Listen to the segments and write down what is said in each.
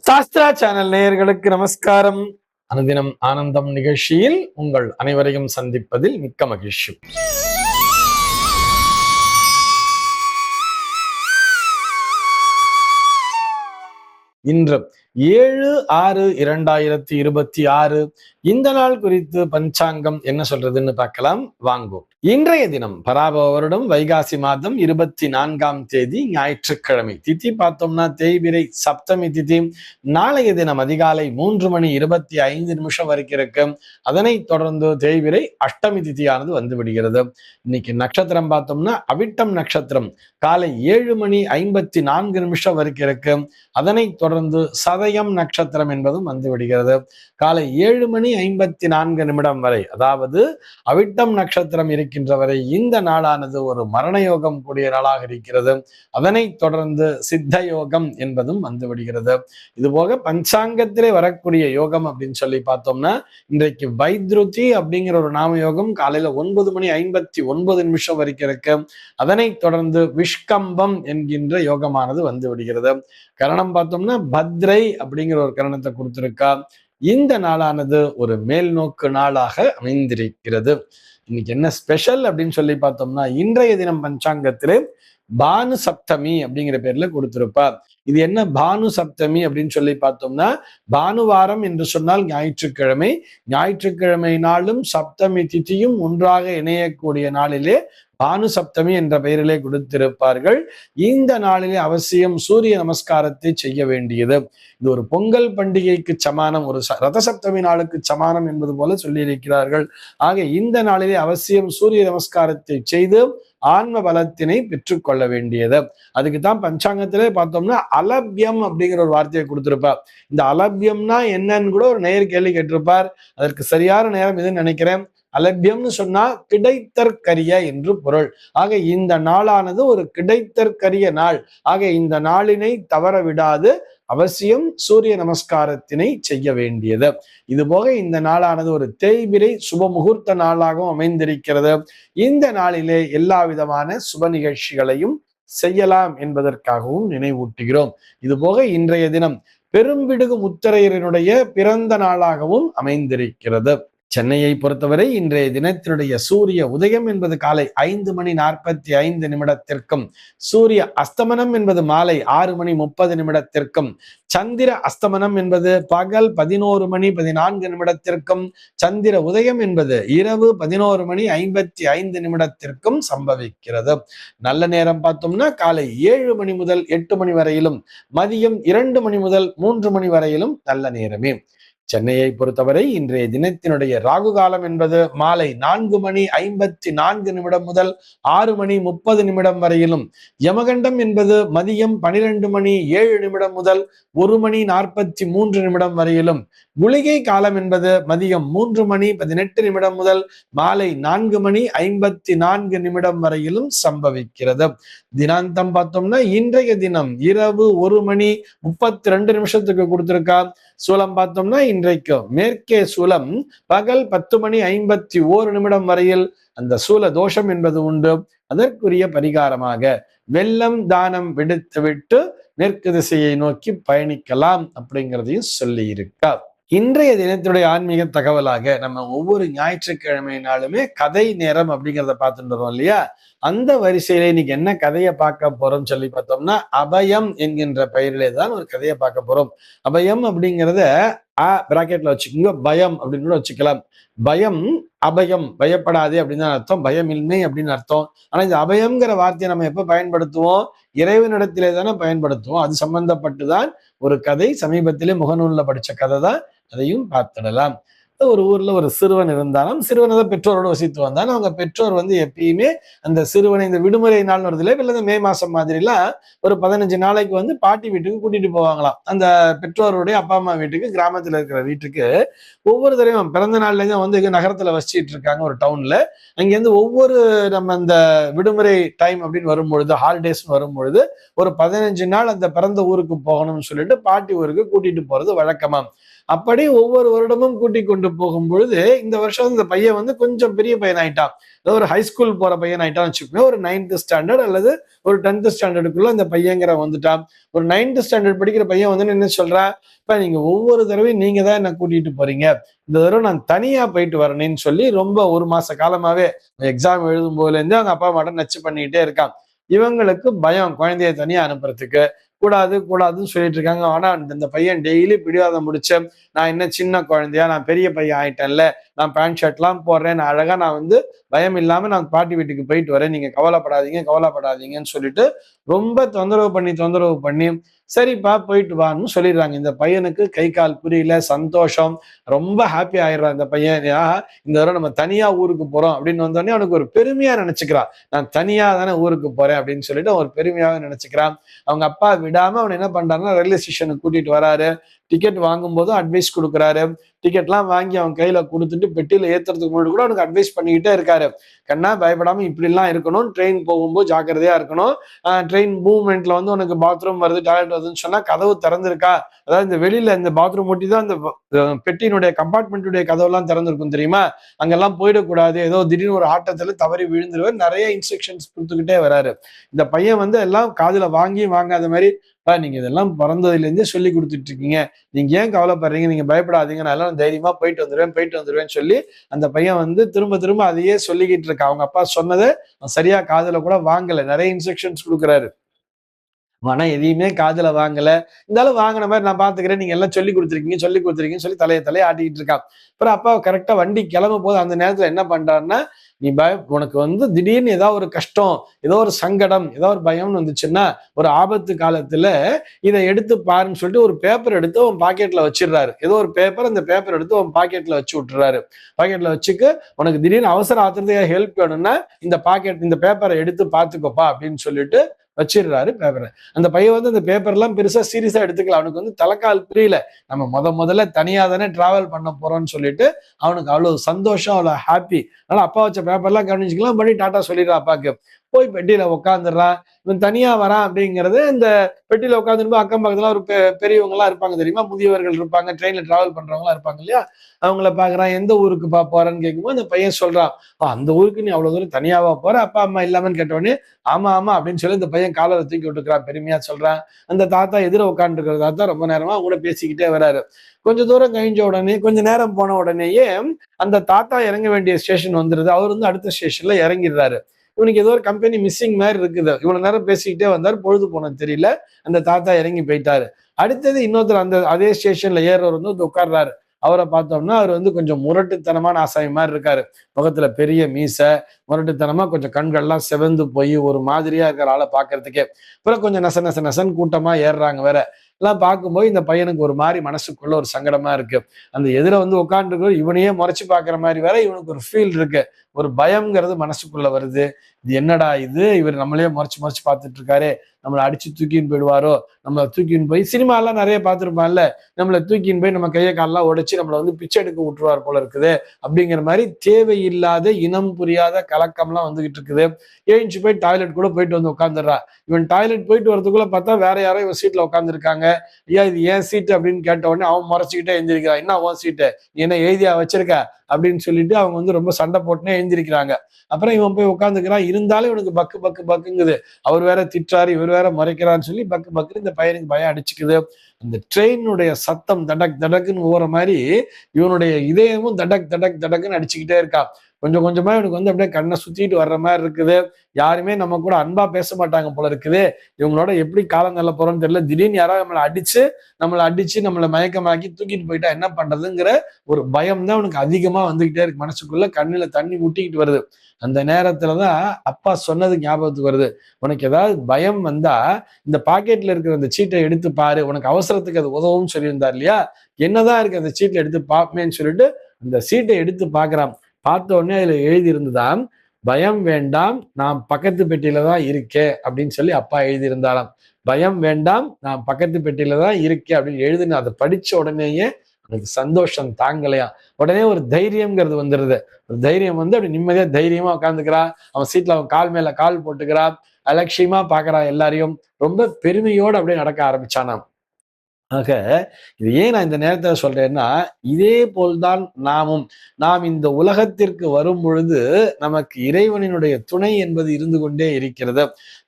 Sastra channel நேயர்களுக்கு நமஸ்காரம். அனுதினம் ஆனந்தம் நிகழ்ச்சியில் உங்கள் அனைவரையும் சந்திப்பதில் மிக்க மகிழ்ச்சி. இன்று 7/6/2026 இந்த நாள் குறித்து பஞ்சாங்கம் என்ன சொல்றதுன்னு பார்க்கலாம் வாங்கோ. இன்றைய தினம் பராபவ வருடம் வைகாசி மாதம் 24ஆம் தேதி ஞாயிற்றுக்கிழமை. திதி பார்த்தோம்னா தேய்பிரை சப்தமி திதி. நாளைய தினம் அதிகாலை 3:25 வரைக்கும் இருக்கு. அதனைத் தொடர்ந்து தேய்பிரை அஷ்டமி திதியானது வந்து விடுகிறது. இன்னைக்கு நட்சத்திரம் பார்த்தோம்னா அவிட்டம் நட்சத்திரம் காலை 7:54 வரைக்கும் இருக்கு. அதனைத் தொடர்ந்து சதயம் நட்சத்திரம் என்பதும் வந்து விடுகிறது. காலை 7:54 வரை, அதாவது அவிட்டம் நட்சத்திரம் இருக்கின்ற வரை இந்த நாளானது ஒரு மரண யோகம் கூடிய நாளாக இருக்கிறது. அதனைத் தொடர்ந்து சித்த யோகம் என்பதும் வந்து விடுகிறது. இதுபோக பஞ்சாங்கத்திலே வரக்கூடிய யோகம் அப்படின்னு சொல்லி பார்த்தோம்னா இன்றைக்கு வைத்ருதி அப்படிங்கிற ஒரு நாம யோகம் காலையில 9:59 வரைக்கும் இருக்கு. அதனைத் தொடர்ந்து விஷ்கம்பம் என்கின்ற யோகமானது வந்து விடுகிறது. கரணம் பார்த்தோம்னா பத்ரை அப்படிங்கிற ஒரு கரணத்தை கொடுத்திருக்கா. இந்த நாளானது ஒரு மேல் நோக்கு நாளாக அமைந்திருக்கிறது. இன்னைக்கு என்ன ஸ்பெஷல் அப்படின்னு சொல்லி பார்த்தோம்னா இன்றைய தினம் பஞ்சாங்கத்திலே பானு சப்தமி அப்படிங்கிற பேர்ல கொடுத்திருப்பார். இது என்ன பானு சப்தமி அப்படின்னு சொல்லி பார்த்தோம்னா பானுவாரம் என்று சொன்னால் ஞாயிற்றுக்கிழமை. ஞாயிற்றுக்கிழமை நாளும் சப்தமி திதியும் ஒன்றாக இணையக்கூடிய நாளிலே பானு சப்தமி என்ற பெயரிலே கொடுத்திருப்பார்கள். இந்த நாளிலே அவசியம் சூரிய நமஸ்காரத்தை செய்ய வேண்டியது. இது ஒரு பொங்கல் பண்டிகைக்கு சமானம், ஒரு ரத சப்தமி நாளுக்கு சமானம் என்பது போல சொல்லியிருக்கிறார்கள். ஆக இந்த நாளிலே அவசியம் சூரிய நமஸ்காரத்தை செய்து ஆன்ம பலத்தினை பெற்றுக்கொள்ள வேண்டியது. அதுக்கு தான் பஞ்சாங்கத்திலே பார்த்தோம்னா அலபியம் அப்படிங்கிற ஒரு வார்த்தையை கொடுத்திருப்பார். இந்த அலபியம்னா என்னன்னு கூட ஒரு நேர் கேள்வி கேட்டிருப்பார். அதற்கு சரியான நேரம் இதுன்னு நினைக்கிறேன். அலபியம்னு சொன்னா கிடைத்தற்கரிய என்று பொருள். ஆக இந்த நாளானது ஒரு கிடைத்தற்கரிய நாள். ஆக இந்த நாளினை தவற விடாது அவசியம் சூரிய நமஸ்காரத்தினை செய்ய வேண்டியது. இது போக இந்த நாளானது ஒரு தேய்பிரை சுப முகூர்த்த நாளாகவும் அமைந்திருக்கிறது. இந்த நாளிலே எல்லா விதமான சுப நிகழ்ச்சிகளையும் செய்யலாம் என்பதற்காகவும் நினைவூட்டுகிறோம். இது போக இன்றைய தினம் பெரும்பிடுகு முத்தரையரினுடைய பிறந்த நாளாகவும் அமைந்திருக்கிறது. சென்னையை பொறுத்தவரை இன்றைய தினத்தினுடைய சூரிய உதயம் என்பது காலை 5:45 சூரிய அஸ்தமனம் என்பது மாலை 6:30 சந்திர அஸ்தமனம் என்பது பகல் 11:14 சந்திர உதயம் என்பது இரவு 11:55 சம்பவிக்கிறது. நல்ல நேரம் பார்த்தோம்னா காலை 7 மணி முதல் 8 மணி வரையிலும், மதியம் 2 மணி முதல் 3 மணி வரையிலும் நல்ல நேரமே. சென்னையை பொறுத்தவரை இன்றைய தினத்தினுடைய ராகு காலம் என்பது மாலை 4:54 முதல் 6:30 வரையிலும், யமகண்டம் என்பது மதியம் 12:07 முதல் 1:43 வரையிலும், குளிகை காலம் என்பது மதியம் 3:18 முதல் மாலை 4:54 வரையிலும் சம்பவிக்கிறது. தினாந்தம் பார்த்தோம்னா இன்றைய தினம் இரவு 1:32 கொடுத்திருக்கா. சூலம் பார்த்தோம்னா இன்றைக்கு மேற்கே சூலம் பகல் 10:51 வரையில் அந்த சூல தோஷம் என்பது உண்டு. அதற்குரிய பரிகாரமாக வெள்ளம் தானம் விடுத்துவிட்டு மேற்கு திசையை நோக்கி பயணிக்கலாம் அப்படிங்கிறதையும் சொல்லி இருக்கா. இன்றைய தினத்தினுடைய ஆன்மீக தகவலாக நம்ம ஒவ்வொரு ஞாயிற்றுக்கிழமை நாளுமே கதை நேரம் அப்படிங்கிறத பார்த்துட்டு வரோம் இல்லையா. அந்த வரிசையில இன்னைக்கு என்ன கதையை பார்க்க போறோம்னு சொல்லி பார்த்தோம்னா அபயம் என்கின்ற பெயரிலே தான் ஒரு கதையை பார்க்க போறோம். அபயம் அப்படிங்கிறத பிராக்கெட்ல வச்சுக்கோங்க, பயம் அப்படின்னு கூட வச்சுக்கலாம். பயம் அபயம், பயப்படாதே அப்படின்னு தான் அர்த்தம், பயமின்மை அப்படின்னு அர்த்தம். ஆனா இந்த அபயம்ங்கிற வார்த்தையை நம்ம எப்ப பயன்படுத்துவோம்? இறைவனிடத்திலே தானே பயன்படுத்துவோம். அது சம்பந்தப்பட்டுதான் ஒரு கதை. சமீபத்திலே முகநூல்ல படிச்ச கதை தான், அதையும் பார்த்துடலாம். ஒரு ஊர்ல ஒரு சிறுவன் இருந்தாலும், சிறுவன் தான் பெற்றோரோடு வசித்து வந்தான். அவங்க பெற்றோர் எப்பயுமே அந்த சிறுவனை இந்த விடுமுறை நாள் வருதுல, இல்லை மே மாசம் மாதிரிலாம் ஒரு 15 நாளைக்கு பாட்டி வீட்டுக்கு கூட்டிட்டு போவாங்களாம். அந்த பெற்றோருடைய அப்பா அம்மா வீட்டுக்கு, கிராமத்துல இருக்கிற வீட்டுக்கு ஒவ்வொரு தடவையும் பிறந்த நாள்ல தான் நகரத்துல வசிச்சிட்டு இருக்காங்க ஒரு டவுன்ல. அங்கிருந்து ஒவ்வொரு நம்ம அந்த விடுமுறை டைம் அப்படின்னு வரும்பொழுது, ஹாலிடேஸ் வரும்பொழுது ஒரு 15 நாள் அந்த பிறந்த ஊருக்கு போகணும்னு சொல்லிட்டு பாட்டி ஊருக்கு கூட்டிட்டு போறது வழக்கமாம். அப்படி ஒவ்வொரு வருடமும் கூட்டி கொண்டு போகும் பொழுது இந்த வருஷம் இந்த பையன் வந்து கொஞ்சம் பெரிய பையன் ஆயிட்டான். ஏதோ ஒரு ஹை ஸ்கூல் போற பையன் ஆயிட்டான்னு வச்சுக்கோங்க. ஒரு 9th ஸ்டாண்டர்ட் அல்லது ஒரு 10th ஸ்டாண்டர்டுக்குள்ள அந்த பையங்கிற வந்துட்டான். ஒரு 9th ஸ்டாண்டர்ட் படிக்கிற பையன் வந்து என்ன சொல்றான், இப்ப நீங்க ஒவ்வொரு தடவையும் நீங்க தான் என்ன கூட்டிட்டு போறீங்க. இந்த தடவை நான் தனியா போயிட்டு வரேன்னு சொல்லி ரொம்ப ஒரு மாச காலமாவே எக்ஸாம் எழுதும் போதுல இருந்து அவங்க அப்பா அம்மாட்ட நச்சு பண்ணிக்கிட்டே இருக்கான். இவங்களுக்கு பயம் குழந்தைய தனியா அனுப்புறதுக்கு. கூடாது கூடாதுன்னு சொல்லிட்டு இருக்காங்க. ஆனா இந்த பையன் டெய்லி பிடிவாதம் முடிச்ச, நான் என்ன சின்ன குழந்தையா, நான் பெரிய பையன் ஆயிட்டேன்ல, நான் பேண்ட் ஷர்ட் எல்லாம் போடுறேன், நான் அழகா நான் வந்து பயம் இல்லாம நான் பாட்டி வீட்டுக்கு போயிட்டு வரேன், நீங்க கவலைப்படாதீங்க கவலைப்படாதீங்கன்னு சொல்லிட்டு ரொம்ப தொந்தரவு பண்ணி சரிப்பா போயிட்டு வான்னு சொல்லிடுறாங்க. இந்த பையனுக்கு கை கால் புரியல, சந்தோஷம், ரொம்ப ஹாப்பி ஆயிடுறான் இந்த பையன். இந்த தடவை நம்ம தனியா ஊருக்கு போறோம் அப்படின்னு வந்தோடனே அவனுக்கு ஒரு பெருமையா நினைச்சுக்கிறான். நான் தனியா தானே ஊருக்கு போறேன் அப்படின்னு சொல்லிட்டு ஒரு பெருமையாவே நினைச்சுக்கிறான். அவங்க அப்பா விடாம அவன் என்ன பண்றாருன்னா ரயில்வே ஸ்டேஷனுக்கு கூட்டிட்டு வராரு. டிக்கெட் வாங்கும் போதும் அட்வைஸ் கொடுக்குறாரு. டிக்கெட்லாம் வாங்கி அவன் கையில கொடுத்துட்டு பெட்டியில ஏத்துறதுக்கு முன்னாடி கூட அவனுக்கு அட்வைஸ் பண்ணிக்கிட்டே இருக்காரு. கண்ணா பயப்படாம இப்படி எல்லாம் இருக்கணும், ட்ரெயின் போகும்போது ஜாக்கிரதையா இருக்கணும், ட்ரெயின் மூவ்மெண்ட்ல வந்து உனக்கு பாத்ரூம் வருது டாய்லெட் வருதுன்னு சொன்னா கதவு திறந்திருக்கா, அதாவது இந்த வெளியில இந்த பாத்ரூம் ஒட்டி தான் இந்த பெட்டியினுடைய கம்பார்ட்மெண்ட்டுடைய கதவெல்லாம் திறந்திருக்கும் தெரியுமா, அங்கெல்லாம் போயிடக்கூடாது, ஏதோ திடீர்னு ஒரு ஆட்டத்துல தவறி விழுந்துருவேன், நிறைய இன்ஸ்ட்ரக்ஷன்ஸ் கொடுத்துக்கிட்டே வராரு. இந்த பையன் வந்து எல்லாம் காதுல வாங்கி வாங்காத மாதிரி, நீங்க இதெல்லாம் பிறந்ததுல இருந்தே சொல்லி கொடுத்துட்டு இருக்கீங்க, நீங்க ஏன் கவலைப்படுறீங்க, நீங்க பயப்படாதீங்க, நான் எல்லாம் தைரியமா போயிட்டு வந்துருவேன்னு சொல்லி அந்த பையன் வந்து திரும்ப திரும்ப அதையே சொல்லிக்கிட்டு இருக்கான். அவங்க அப்பா சொன்னதை சரியா காதுல கூட வாங்கல, நிறைய இன்ஸ்ட்ரக்ஷன்ஸ் கொடுக்குறாரு. ஆனா எதையுமே காதுல வாங்கல. இருந்தாலும் வாங்கின மாதிரி நான் பாத்துக்கிறேன், நீங்க எல்லாம் சொல்லி சொல்லி தலைய ஆட்டிக்கிட்டு இருக்கான். அப்புறம் அப்பா கரெக்டா வண்டி கிளம்பும் போது அந்த நேரத்துல என்ன பண்றாருன்னா, நீ உனக்கு வந்து திடீர்னு ஏதாவது ஒரு கஷ்டம், ஏதோ ஒரு சங்கடம், ஏதோ ஒரு பயம்னு வந்துச்சுன்னா, ஒரு ஆபத்து காலத்துல இதை எடுத்து பாருன்னு சொல்லிட்டு ஒரு பேப்பர் எடுத்து உன் பாக்கெட்ல வச்சிடுறாரு. ஏதோ ஒரு பேப்பர், அந்த பேப்பர் எடுத்து உன் பாக்கெட்ல வச்சு விட்டுறாரு. பாக்கெட்ல வச்சுக்கு, உனக்கு திடீர்னு அவசர ஆத்திரத்தையா ஹெல்ப் வேணும்னா இந்த பேப்பரை எடுத்து பாத்துக்கோப்பா அப்படின்னு சொல்லிட்டு வச்சிடுறாரு பேப்பரை. அந்த பையன் வந்து அந்த பேப்பர் எல்லாம் பெருசா சீரியஸா எடுத்துக்கல. அவனுக்கு வந்து தலைக்கால் புரியல. நம்ம முதல்ல தனியா தானே டிராவல் பண்ண போறோம்னு சொல்லிட்டு அவனுக்கு அவ்வளவு சந்தோஷம், அவ்வளவு ஹாப்பி. அதனால அப்பா வச்ச பேப்பர் எல்லாம் கவனிச்சுக்கலாம் பண்ணி டாட்டா சொல்லிடுறான் அப்பாக்கு. போய் பெட்டியில உட்காந்துடுறான். இவன் தனியா வரான் அப்படிங்கிறது இந்த பெட்டியில உட்காந்துருப்பா அக்கம் பக்கத்துல ஒரு பெரியவங்க எல்லாம் இருப்பாங்க தெரியுமா, முதியவர்கள் இருப்பாங்க, ட்ரெயின்ல டிராவல் பண்றவங்க எல்லாம் இருப்பாங்க இல்லையா, அவங்கள பாக்குறான். எந்த ஊருக்கு போறேன்னு கேட்கும்போது அந்த பையன் சொல்றான், அந்த ஊருக்கு நீ அவ்வளவு தூரம் தனியாவா போற, அப்பா அம்மா இல்லாமன்னு கேட்டவொடனே ஆமா ஆமா அப்படின்னு சொல்லி இந்த பையன் காலரை தூக்கி விட்டுக்கிறான், பெருமையா சொல்றான். அந்த தாத்தா எதிர உட்காந்து இருக்கிற தாத்தா ரொம்ப நேரமா கூட பேசிக்கிட்டே வராரு. கொஞ்ச தூரம் கழிஞ்ச உடனே, கொஞ்ச நேரம் போன உடனேயே அந்த தாத்தா இறங்க வேண்டிய ஸ்டேஷன் வந்துருது. அவர் வந்து அடுத்த ஸ்டேஷன்ல இறங்கிடுறாரு. இவனுக்கு ஏதோ ஒரு கம்பெனி மிஸ்ஸிங் மாதிரி இருக்குது. இவ்வளவு நேரம் பேசிக்கிட்டே வந்தாரு, பொழுது போனது தெரியல. அந்த தாத்தா இறங்கி போயிட்டாரு. அடுத்தது இன்னொருத்தர் அந்த அதே ஸ்டேஷன்ல ஏறவர் வந்து உட்கார்றாரு. அவரை பார்த்தோம்னா அவர் வந்து கொஞ்சம் முரட்டுத்தனமான ஆசாமி மாதிரி இருக்காரு. முகத்துல பெரிய மீசை, முரட்டுத்தனமா கொஞ்சம் கண்கள்லாம் செவந்து போய் ஒரு மாதிரியா இருக்கிற ஆளை பாக்குறதுக்கே. அப்புறம் கொஞ்சம் நசன்னு கூட்டமா ஏறுறாங்க வேற. எல்லாம் பார்க்கும்போது இந்த பையனுக்கு ஒரு மாதிரி மனசுக்குள்ள ஒரு சங்கடமா இருக்கு. அந்த எதிர வந்து உட்காந்துருக்கு இவனையே முறைச்சு பாக்குற மாதிரி வேற இவனுக்கு ஒரு ஃபீல் இருக்கு. ஒரு பயம்ங்கிறது மனசுக்குள்ள வருது. இது என்னடா இது, இவர் நம்மளே முறைச்சு பார்த்துட்டு இருக்காரு, நம்மளை அடிச்சு தூக்கின்னு போயிடுவாரோ, நம்மளை தூக்கின்னு போய் சினிமா எல்லாம் நிறைய பார்த்துருப்பான்ல, நம்மளை தூக்கின்னு போய் நம்ம கையை காலெல்லாம் உடைச்சு நம்மளை வந்து பிச்சை எடுக்க விட்டுருவார் போல இருக்குது அப்படிங்கிற மாதிரி தேவையில்லாத இனம் புரியாத கலக்கம்லாம் வந்துகிட்டு இருக்குது. ஏஞ்சி போய் டாய்லெட் கூட போயிட்டு வந்து உட்காந்துடுறா. இவன் டாய்லெட் போயிட்டு வரதுக்குள்ள பார்த்தா வேற யாரோ இவன் சீட்ல உட்காந்துருக்காங்க. ஐயா இது ஏன் சீட்டு அப்படின்னு கேட்ட உடனே அவன் முறைச்சிக்கிட்டே எழுந்திருக்கிறான். என்ன உன் சீட்டு, நீ என்ன எழுதியா வச்சிருக்க அப்படின்னு சொல்லிட்டு அவங்க வந்து ரொம்ப சண்டை போட்டுனே எழுந்திருக்கிறாங்க. அப்புறம் இவன் போய் உட்காந்துக்கிறான். இருந்தாலும் இவனுக்கு பக்குங்குது. அவர் வேற திட்டுறாரு, இவர் வேற முறைக்கிறான்னு சொல்லி பக்கு இந்த பையனுக்கு பயம் அடிச்சுக்குது. அந்த ட்ரெயினுடைய சத்தம் தடக் தடக்குன்னு போற மாதிரி இவனுடைய இதயமும் தடக்குன்னு அடிச்சுக்கிட்டே இருக்கான். கொஞ்சம் கொஞ்சமா இவனுக்கு வந்து அப்படியே கண்ணை சுத்திட்டு வர்ற மாதிரி இருக்குது. யாருமே நம்ம கூட அன்பா பேச மாட்டாங்க போல இருக்குது. இவங்களோட எப்படி காலம் தள்ள போறோம்னு தெரியல. திடீர்னு யாராவது நம்மளை அடிச்சு நம்மளை மயக்கமாக்கி தூக்கிட்டு போயிட்டா என்ன பண்றதுங்கிற ஒரு பயம் தான் அவனுக்கு அதிகமா வந்துகிட்டே இருக்கு. மனசுக்குள்ள கண்ணுல தண்ணி முட்டிக்கிட்டு வருது. அந்த நேரத்துலதான் அப்பா சொன்னது ஞாபகத்துக்கு வருது. உனக்கு ஏதாவது பயம் வந்தா இந்த பாக்கெட்ல இருக்கிற அந்த சீட்டை எடுத்து பாரு, உனக்கு அவசரத்துக்கு அது உதவும் சொல்லியிருந்தார் இல்லையா, என்னதான் இருக்கு அந்த சீட்ல எடுத்து பாப்பேன்னு சொல்லிட்டு அந்த சீட்டை எடுத்து பாக்குறான். பார்த்த உடனே அதுல எழுதி இருந்துதான், பயம் வேண்டாம் நான் பக்கத்து பெட்டியில தான் இருக்கேன் அப்படின்னு சொல்லி அப்பா எழுதியிருந்தாராம். பயம் வேண்டாம் நான் பக்கத்து பெட்டியில தான் இருக்கேன் அப்படின்னு எழுதுன்னு அதை படிச்ச உடனேயே எனக்கு சந்தோஷம் தாங்கலையா. உடனே ஒரு தைரியம்ங்கிறது வந்துருது. ஒரு தைரியம் வந்து அப்படி நிம்மதியா தைரியமா உட்காந்துக்கிறா. அவன் சீட்ல அவன் கால் மேல கால் போட்டுக்கிறா. அலட்சியமா பாக்குறா எல்லாரையும். ரொம்ப பெருமையோடு அப்படியே நடக்க ஆரம்பிச்சானாம். ஆக இது ஏன் நான் இந்த நேரத்துல சொல்றேன்னா, இதே போல்தான் நாம் இந்த உலகத்திற்கு வரும் பொழுது நமக்கு இறைவனினுடைய துணை என்பது இருந்து கொண்டே இருக்கிறது.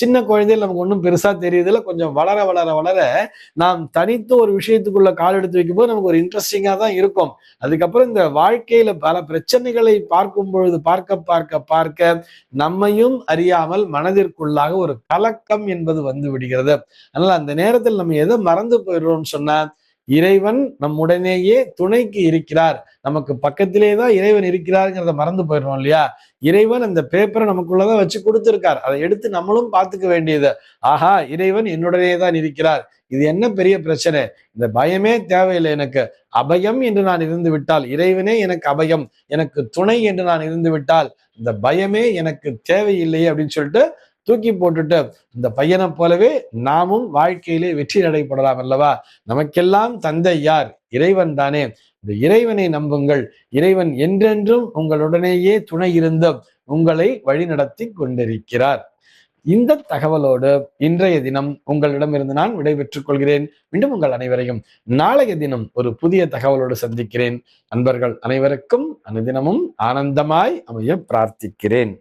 சின்ன குழந்தையில் நமக்கு ஒன்றும் பெருசா தெரியுதுல, கொஞ்சம் வளர வளர வளர நாம் தனித்து ஒரு விஷயத்துக்குள்ள கால் எடுத்து வைக்கும்போது நமக்கு ஒரு இன்ட்ரெஸ்டிங்கா தான் இருக்கும். அதுக்கப்புறம் இந்த வாழ்க்கையில பல பிரச்சனைகளை பார்க்கும் பொழுது பார்க்க பார்க்க பார்க்க நம்மையும் அறியாமல் மனதிற்குள்ளாக ஒரு கலக்கம் என்பது வந்து விடுகிறது. அதனால அந்த நேரத்தில் நம்ம எதை மறந்து போயிடுறோம்னு சொன்னா, இறைவன் நம்முடனேயே துணைக்கு இருக்கிறார். நமக்கு பக்கத்திலே தான் இறைவன் இருக்கிறாருங்கிறத மறந்து போயிடுறோம் இல்லையா? இறைவன் அந்த பேப்பரை நமக்குள்ளதான் வச்சு கொடுத்திருக்கார். அதை எடுத்து நம்மளும் பார்த்துக்க வேண்டியது. ஆஹா, இறைவன் என்னுடனே தான் இருக்கிறார். இது என்ன பெரிய பிரச்சனை? இந்த பயமே தேவையில்லை எனக்கு. அபயம் என்று நான் இருந்து விட்டால், இறைவனே எனக்கு அபயம், எனக்கு துணை என்று நான் இருந்து விட்டால், இந்த பயமே எனக்கு தேவையில்லையே அப்படின்னு சொல்லிட்டு தூக்கி போட்டுட்டு இந்த பையனை போலவே நாமும் வாழ்க்கையிலே வெற்றி நடைபெறலாம் அல்லவா? நமக்கெல்லாம் தந்தை யார்? இறைவன் தானே. இந்த இறைவனை நம்புங்கள். இறைவன் என்றென்றும் உங்களுடனேயே துணை இருந்து உங்களை வழிநடத்தி கொண்டிருக்கிறார். இந்த தகவலோடு இன்றைய தினம் உங்களிடமிருந்து நான் விடைபெற்றுக் கொள்கிறேன். மீண்டும் உங்கள் அனைவரையும் நாளைய தினம் ஒரு புதிய தகவலோடு சந்திக்கிறேன். அன்பர்கள் அனைவருக்கும் அனுதினமும் ஆனந்தமாய் அமைய பிரார்த்திக்கிறேன்.